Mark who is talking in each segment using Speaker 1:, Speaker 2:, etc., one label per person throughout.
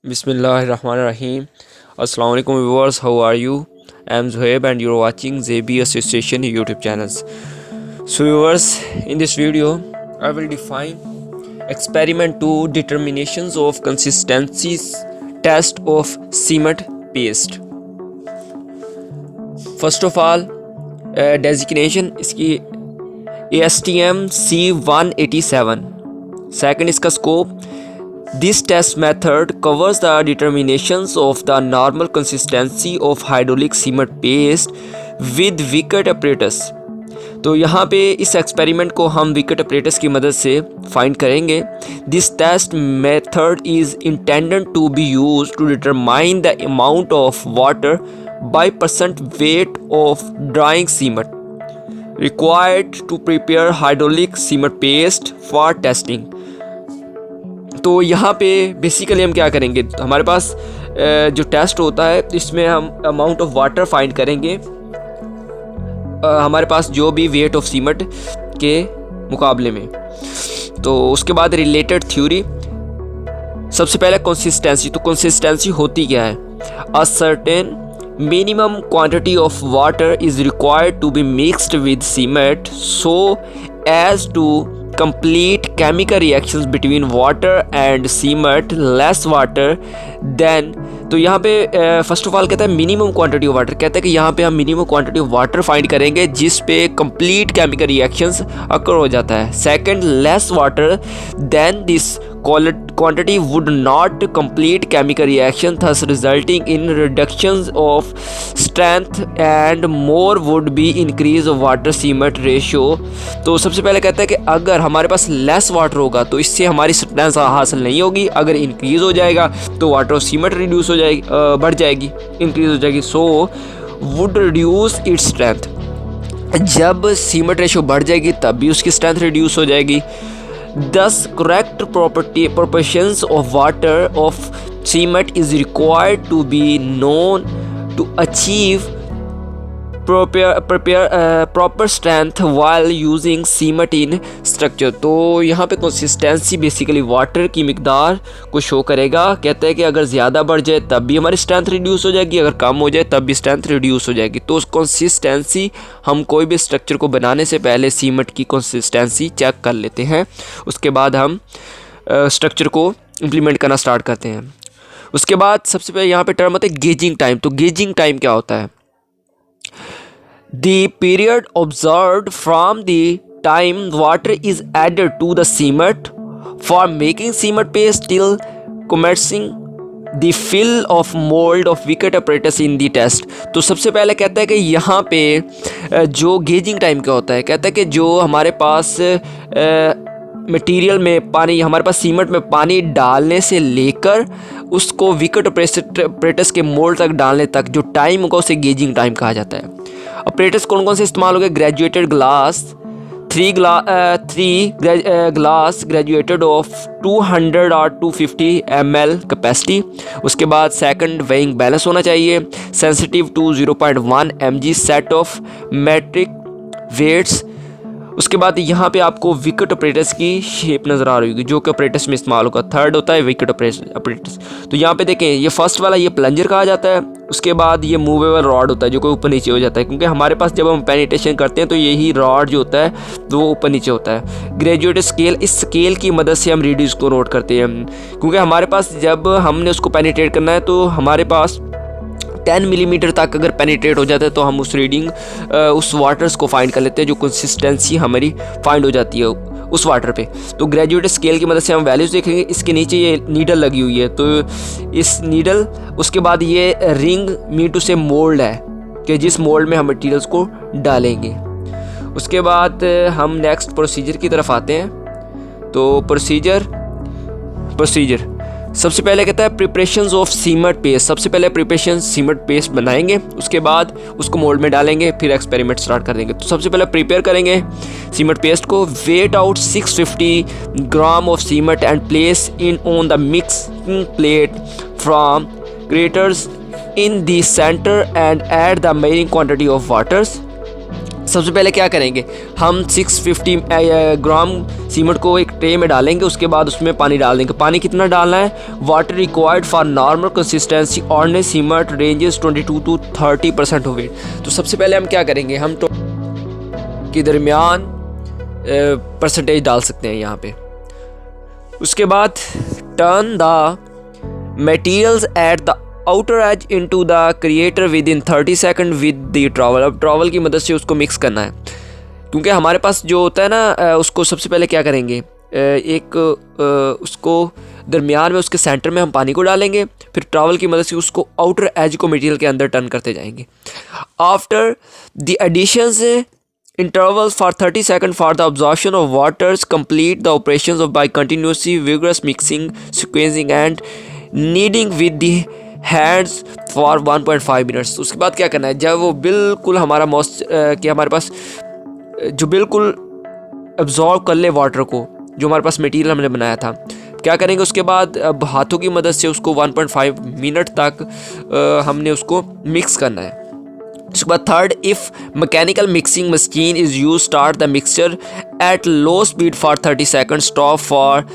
Speaker 1: Bismillahirrahmanirrahim. Assalamu alaikum viewers, how are you? I am Zohaib and you are watching ZB Association YouTube channels. So viewers, in this video I will define experiment 2 determinations of consistencies test of cement paste. First of all, designation इसकी ASTM C187. Second इसका scope. This test method covers the determinations of the normal consistency of hydraulic cement paste with Vickert apparatus. तो यहाँ पे इस experiment को हम wicket apparatus की मदद से फाइंड करेंगे. This test method is intended to be used to determine the amount of water by percent weight of drying cement required to prepare hydraulic cement paste for testing. तो यहाँ पे basically हम क्या करेंगे, हमारे पास जो टेस्ट होता है इसमें हम अमाउंट ऑफ वाटर फाइंड करेंगे हमारे पास जो भी वेट ऑफ सीमेंट के मुकाबले में. तो उसके बाद रिलेटेड थ्योरी. सबसे पहले कंसिस्टेंसी. तो कंसिस्टेंसी होती क्या है? A certain minimum quantity of water is required to be mixed with cement so as to complete chemical reactions between water and cement. Less water than. तो यहाँ पे फर्स्ट ऑफ ऑल कहता है minimum quantity of water. कहता है कि यहाँ पे हम minimum quantity of water find करेंगे जिस पे कंप्लीट केमिकल रिएक्शंस अकर हो जाता है. Second, less water than this quantity would not complete chemical reaction thus resulting in reductions of strength and more would be increase of water cement ratio. तो सबसे पहले कहता है कि अगर हमारे पास लेस वाटर होगा तो इससे हमारी स्ट्रेंथ हासिल नहीं होगी. अगर इंक्रीज हो जाएगा तो वाटर ऑफ सीमेंट रिड्यूस हो जाएगी, बढ़ जाएगी, इंक्रीज हो जाएगी. So would reduce its strength. जब सीमेंट रेशियो बढ़ जाएगी तब भी उसकी स्ट्रेंथ रिड्यूस हो जाएगी. Thus, correct proportions of water of cement is required to be known to achieve proper strength while using cement in structure. तो यहाँ पे कंसिस्टेंसी बेसिकली वाटर की मिकदार को शो करेगा. कहता है कि अगर ज़्यादा बढ़ जाए तब भी हमारी स्ट्रेंथ रिड्यूस हो जाएगी, अगर कम हो जाए तब भी स्ट्रेंथ रिड्यूस हो जाएगी. तो कंसिस्टेंसी हम कोई भी स्ट्रक्चर को बनाने से पहले सीमेंट की कंसिस्टेंसी चेक कर लेते हैं. उसके बाद हम स्ट्रक्चर को इम्प्लीमेंट करना स्टार्ट करते हैं. उसके बाद सबसे पहले यहाँ पे टर्म होता है गेजिंग टाइम. तो गेजिंग टाइम क्या होता है? The period observed from the time water is added to the cement for making cement paste till commencing the fill of mold of Vickert apparatus in the test. तो सबसे पहले कहता है कि यहाँ पे जो गेजिंग टाइम क्या होता है, कहता है कि जो हमारे पास मटेरियल में पानी, हमारे पास सीमेंट में पानी डालने से लेकर उसको विकेट apparatus के मोल्ड तक डालने तक जो टाइम होगा उसे गेजिंग टाइम कहा जाता है. ऑपरेटर्स कौन कौन से इस्तेमाल हो गए? Graduated glass, three glass graduated of 200 और 250 ml कैपेसिटी. उसके बाद सेकंड वेइंग बैलेंस होना चाहिए. Sensitive to 0.1 mg set of metric weights. उसके बाद यहाँ पे आपको विकेट ऑपरेटर्स की शेप नज़र आ रही होगी जो कि ऑपरेटर्स में इस्तेमाल होगा. थर्ड होता है विकेट ऑपरेटर्स. तो यहाँ पे देखें ये फर्स्ट वाला ये प्लंजर कहा जाता है. उसके बाद ये मूवेबल रॉड होता है जो कि ऊपर नीचे हो जाता है, क्योंकि हमारे पास जब हम पेनिट्रेशन करते हैं तो यही रॉड जो होता है तो वो ऊपर नीचे होता है. ग्रेजुएट स्केल, इस स्केल की मदद से हम रीडिंग्स को नोट करते हैं, क्योंकि हमारे पास जब हमने उसको पेनिट्रेट करना है तो हमारे पास 10 मिलीमीटर तक अगर पेनिट्रेट हो जाता है तो हम उस रीडिंग उस वाटर्स को फाइंड कर लेते हैं, जो कंसिस्टेंसी हमारी फाइंड हो जाती है उस वाटर पे. तो ग्रेजुएट स्केल की मदद से हम वैल्यूज़ देखेंगे. इसके नीचे ये नीडल लगी हुई है, तो इस नीडल, उसके बाद ये रिंग मीन टू से मोल्ड है कि जिस मोल्ड में हम मटीरियल्स को डालेंगे. उसके बाद हम नेक्स्ट प्रोसीजर की तरफ आते हैं. तो प्रोसीजर सबसे पहले कहता है प्रिपरेशंस ऑफ सीमेंट पेस्ट. सबसे पहले प्रिपरेशन सीमेंट पेस्ट बनाएंगे, उसके बाद उसको मोल्ड में डालेंगे, फिर एक्सपेरिमेंट स्टार्ट कर देंगे. तो सबसे पहले प्रिपेयर करेंगे सीमेंट पेस्ट को. Weigh out 650 gram of cement and place in on the mixing plate from craters in the center and add the remaining quantity of waters. सबसे पहले क्या करेंगे, हम 650 ग्राम सीमेंट को एक ट्रे में डालेंगे, उसके बाद उसमें पानी डाल देंगे। पानी कितना डालना है, water required for normal consistency ordinary cement ranges 22 to 30% of weight. तो सबसे पहले हम क्या करेंगे, हम के दरमियान परसेंटेज डाल सकते हैं यहाँ पे। उसके बाद turn the materials at the outer as into the creator with in 30 second with the trowel. अब ट्रॉवल की मदद से उसको मिक्स करना है, क्योंकि हमारे पास जो होता है ना, उसको सबसे पहले क्या करेंगे, उसको दरमियान में, उसके सेंटर में हम पानी को डालेंगे, फिर ट्रॉवल की मदद से उसको आउटर एज को मटेरियल के अंदर टर्न करते जाएंगे। After the additions intervals for 30 seconds for the absorption of waters, complete the operations of by continuously vigorous mixing, sequencing and kneading with the hands for 1.5 minutes। उसके बाद क्या करना है, जब वो बिल्कुल हमारा कि हमारे पास जो बिल्कुल अब्जॉर्ब कर ले वाटर को, जो हमारे पास मटेरियल हमने बनाया था, क्या करेंगे उसके बाद, अब हाथों की मदद से उसको 1.5 मिनट तक हमने उसको मिक्स करना है। उसके बाद third, if mechanical mixing machine is use, start the mixture at low speed for 30 second, stop for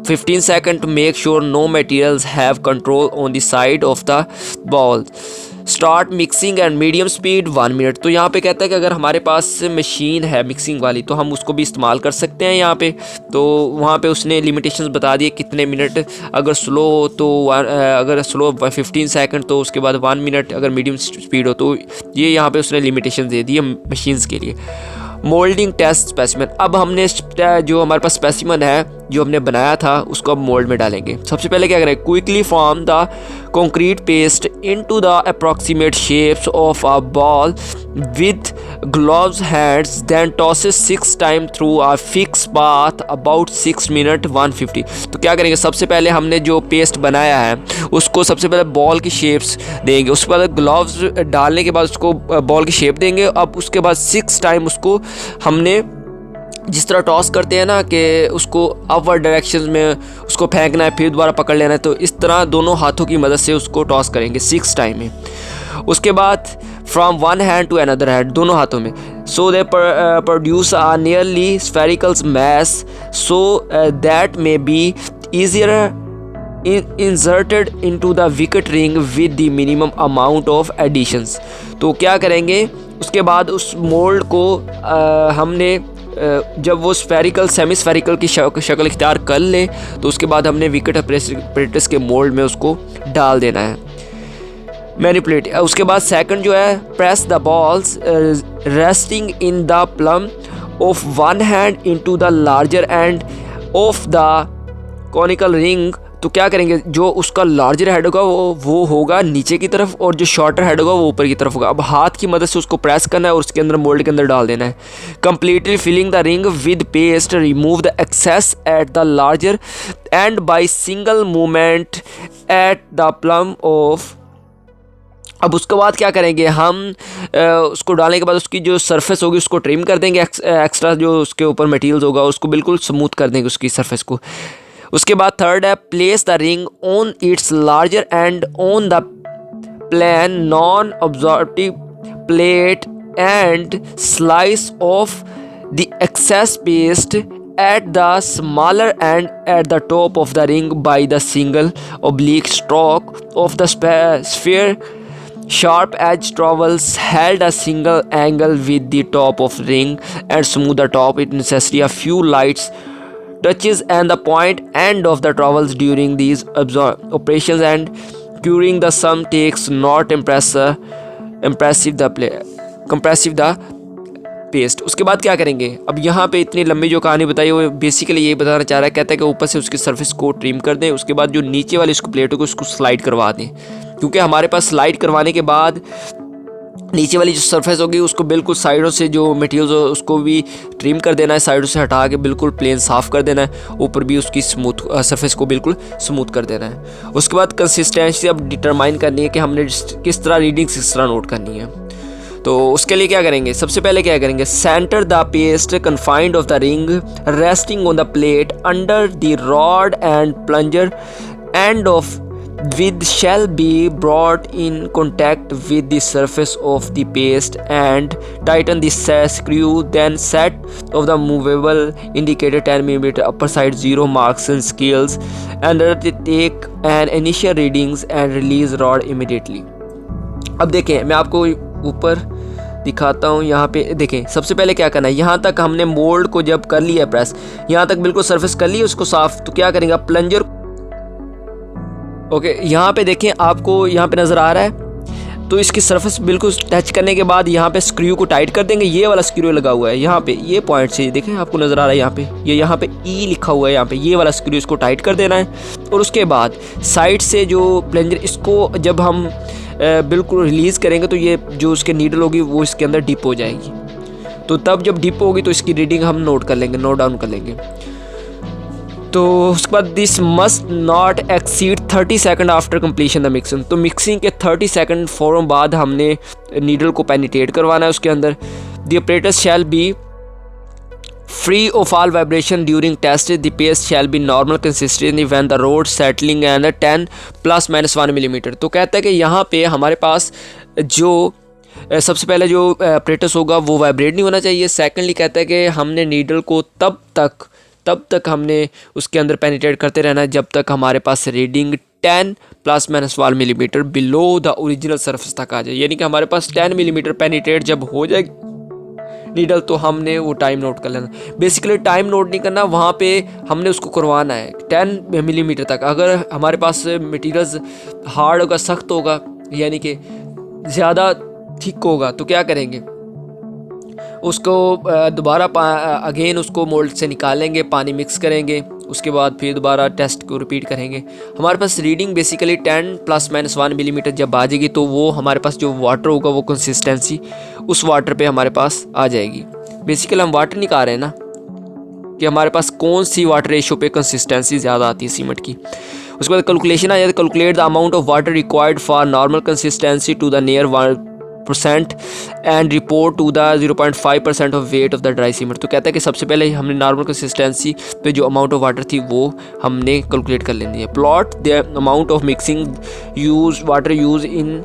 Speaker 1: 15 second to make sure no materials have control on the side of the bowl, start mixing and medium speed 1 minute. तो यहाँ पे कहता है कि अगर हमारे पास machine है mixing वाली तो हम उसको भी इस्तेमाल कर सकते हैं यहाँ पे। तो वहाँ पे उसने लिमिटेशंस बता दिए कितने मिनट, अगर स्लो तो अगर स्लो 15 सेकंड, तो उसके बाद 1 मिनट अगर मीडियम स्पीड हो, तो ये यहाँ पे उसने लिमिटेशन दे दी है मशीन्स के लिए। मोल्डिंग टेस्ट स्पेसिमेन, अब हमने जो हमारे पास स्पेसिमेन है जो हमने बनाया था उसको अब मोल्ड में डालेंगे। सबसे पहले क्या करें, quickly form the concrete paste into the approximate shapes of a ball with gloves hands, then tosses 6 time through a fix path about 6 minute 150। तो क्या करेंगे, सबसे पहले हमने जो पेस्ट बनाया है उसको सबसे पहले बॉल की शेप्स देंगे, उसके बाद ग्लव्स डालने के बाद उसको बॉल की शेप देंगे। अब उसके बाद 6 टाइम उसको हमने जिस तरह टॉस करते हैं ना कि उसको अपवर्ड डायरेक्शन में उसको फेंकना है, फिर दोबारा पकड़ लेना है, तो इस तरह दोनों हाथों की मदद से उसको टॉस करेंगे 6 टाइम में। उसके बाद from one hand to another hand, दोनों हाथों में, so they produce a nearly spherical mass so that may be easier inserted into the Vicat ring with the minimum amount of additions. तो क्या करेंगे, उसके बाद उस मोल्ड को हमने जब वो स्फेरिकल सेमी स्फेरिकल की शक्ल इख्तियार कर ले, तो उसके बाद हमने विकेट अपरेटस के मोल्ड में उसको डाल देना है, मैनिपुलेट। उसके बाद सेकंड जो है, press the balls resting in the plum of one hand into the larger end of the conical ring. तो क्या करेंगे, जो उसका लार्जर हेड होगा वो होगा नीचे की तरफ, और जो शॉर्टर हेड होगा वो ऊपर की तरफ होगा। अब हाथ की मदद से उसको प्रेस करना है और उसके अंदर मोल्ड के अंदर डाल देना है। Completely filling the ring with paste, remove the excess at the larger end by single movement at the plum off. अब उसके बाद क्या करेंगे, हम उसको डालने के बाद उसकी जो सरफेस होगी उसको ट्रिम कर देंगे, एक्स्ट्रा जो उसके ऊपर मटेरियल होगा उसको बिल्कुल स्मूथ कर देंगे उसकी सरफेस को। उसके बाद थर्ड है, place the ring on its larger end on the plane non absorptive plate and slice off the excess paste at the smaller end at the top of the ring by the single oblique stroke of the sphere. Sharp edge trowels held a single angle with the top of ring and smooth the top. It necessary a few lights touches and the point end of the trowels during these operations, and curing the sum takes not compressive the paste. उसके बाद क्या करेंगे, अब यहाँ पे इतनी लंबी जो कहानी बताई वो बेसिकली ये बताना चाह रहा है, कहता है कि ऊपर से उसकी सरफेस को ट्रिम कर दें, उसके बाद जो नीचे वाली उसको प्लेट होगी उसको स्लाइड करवा दें, क्योंकि हमारे पास स्लाइड करवाने के बाद नीचे वाली जो सरफेस होगी उसको बिल्कुल साइडों से जो मटेरियल हो उसको भी ट्रिम कर देना है, साइडों से हटा के बिल्कुल प्लेन साफ़ कर देना है, ऊपर भी उसकी स्मूथ सरफेस को बिल्कुल स्मूथ कर देना है। उसके बाद कंसिस्टेंसी अब डिटरमाइन करनी है कि हमने किस तरह रीडिंग किस तरह नोट करनी है। तो उसके लिए क्या करेंगे, सबसे पहले क्या करेंगे, centre the paste confined of the ring resting on the plate under the rod and plunger end of shall be brought in contact with the surface of the paste and tighten the screw, then set of the movable indicator 10 mm upper side 0 marks and scales and take an initial readings and release rod immediately. अब देखें मैं आपको ऊपर दिखाता हूँ, यहाँ पे देखें सबसे पहले क्या करना है, यहाँ तक हमने मोल्ड को जब कर लिया प्रेस, यहाँ तक बिल्कुल सरफेस कर ली उसको साफ, तो क्या करेंगे प्लंजर ओके यहाँ पे देखें आपको यहाँ पे नज़र आ रहा है, तो इसकी सरफेस बिल्कुल टच करने के बाद यहाँ पे स्क्रू को टाइट कर देंगे। ये वाला स्क्रू लगा हुआ है यहाँ पे, ये पॉइंट से देखें आपको नज़र आ रहा है यहाँ पे, ये यहाँ पे ई लिखा हुआ है यहाँ पे, ये वाला स्क्रू इसको टाइट कर देना है। और उसके बाद साइड से जो प्लंजर इसको जब हम बिल्कुल रिलीज़ करेंगे तो ये जो उसके नीडल होगी वो इसके अंदर डिप हो जाएगी, तो तब जब डिप होगी तो इसकी रीडिंग हम नोट कर लेंगे, नोट डाउन कर लेंगे। तो उसके बाद this must not exceed 30 second after completion the mixing, तो मिक्सिंग के 30 सेकंड फ़ौरन बाद हमने नीडल को पेनिट्रेट करवाना है उसके अंदर। The operator shall be free of all vibration during test, the paste shall be normal consistency when the rod settling and 10 ±1 millimetre. तो कहता है कि यहाँ पे हमारे पास जो सबसे पहले जो ऑपरेटस होगा वो वाइब्रेट नहीं होना चाहिए। सेकेंडली कहता है कि हमने नीडल को तब तक हमने उसके अंदर पेनिट्रेट करते रहना है जब तक हमारे पास reading 10 ±1 millimetre below the original surface तक आ जाए, यानी कि हमारे पास 10 मिलीमीटर पेनिट्रेट जब हो जाए नीडल तो हमने वो टाइम नोट कर लेना। बेसिकली टाइम नोट नहीं करना, वहाँ पे हमने उसको करवाना है 10 मिलीमीटर तक। अगर हमारे पास मटीरियल्स हार्ड होगा, सख्त होगा, यानी कि ज़्यादा थिक होगा, तो क्या करेंगे उसको दोबारा अगेन उसको मोल्ड से निकालेंगे, पानी मिक्स करेंगे, उसके बाद फिर दोबारा टेस्ट को रिपीट करेंगे। हमारे पास रीडिंग बेसिकली 10 ±1 मिलीमीटर जब आ जाएगी तो वो हमारे पास जो वाटर होगा वो कंसिस्टेंसी उस वाटर पे हमारे पास आ जाएगी। बेसिकली हम वाटर निकाल रहे हैं ना कि हमारे पास कौन सी वाटर रेशो पे कंसिस्टेंसी ज़्यादा आती है सीमेंट की। उसके बाद कैलकुलेशन आ जाती है, calculate the amount of water required for normal consistency to the near 1% and report to the 0.5% of weight of the dry cement. तो कहता है कि सबसे पहले हमने नॉर्मल कंसिस्टेंसी पे जो अमाउंट ऑफ वाटर थी वो हमने कैलकुलेट कर लेनी है। Plot the amount of mixing use water use in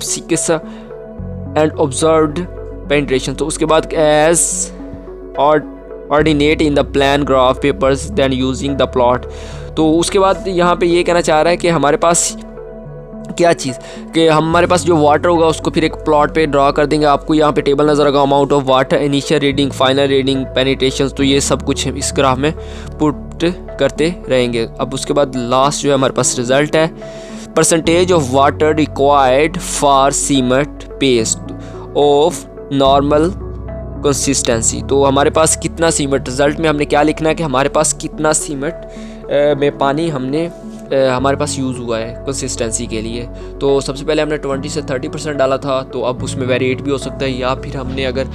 Speaker 1: six and observed penetration. तो उसके बाद as ordinate in the plan graph papers then using the plot. तो उसके बाद यहाँ पे ये कहना चाह रहा है कि हमारे पास क्या चीज़ कि हमारे पास जो वाटर होगा उसको फिर एक प्लॉट पे ड्रा कर देंगे। आपको यहाँ पे टेबल नज़र आएगा, amount of water, initial reading, final reading, penetration, तो ये सब कुछ इस ग्राफ में पुट करते रहेंगे। अब उसके बाद लास्ट जो है हमारे पास रिज़ल्ट है, percentage of water required for cement paste of normal consistency. तो हमारे पास कितना सीमेंट, रिज़ल्ट में हमने क्या लिखना है कि हमारे पास कितना सीमेंट में पानी हमने हमारे पास यूज़ हुआ है कंसिस्टेंसी के लिए। तो सबसे पहले हमने 20 से 30% डाला था, तो अब उसमें वेरिएट भी हो सकता है, या फिर हमने अगर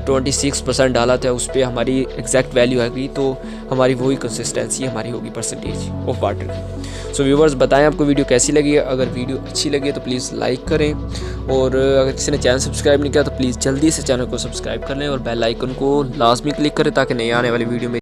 Speaker 1: 26% डाला था उस पर हमारी एग्जैक्ट वैल्यू आएगी तो हमारी वही कंसिस्टेंसी हमारी होगी परसेंटेज ऑफ वाटर की। सो व्यूवर्स बताएं आपको वीडियो कैसी लगी। अगर वीडियो अच्छी लगी तो प्लीज़ लाइक करें, और अगर किसी ने चैनल सब्सक्राइब नहीं किया तो प्लीज़ जल्दी से चैनल को सब्सक्राइब कर लें और बेल आइकन को लाजमी क्लिक करें ताकि नई आने वाली वीडियो में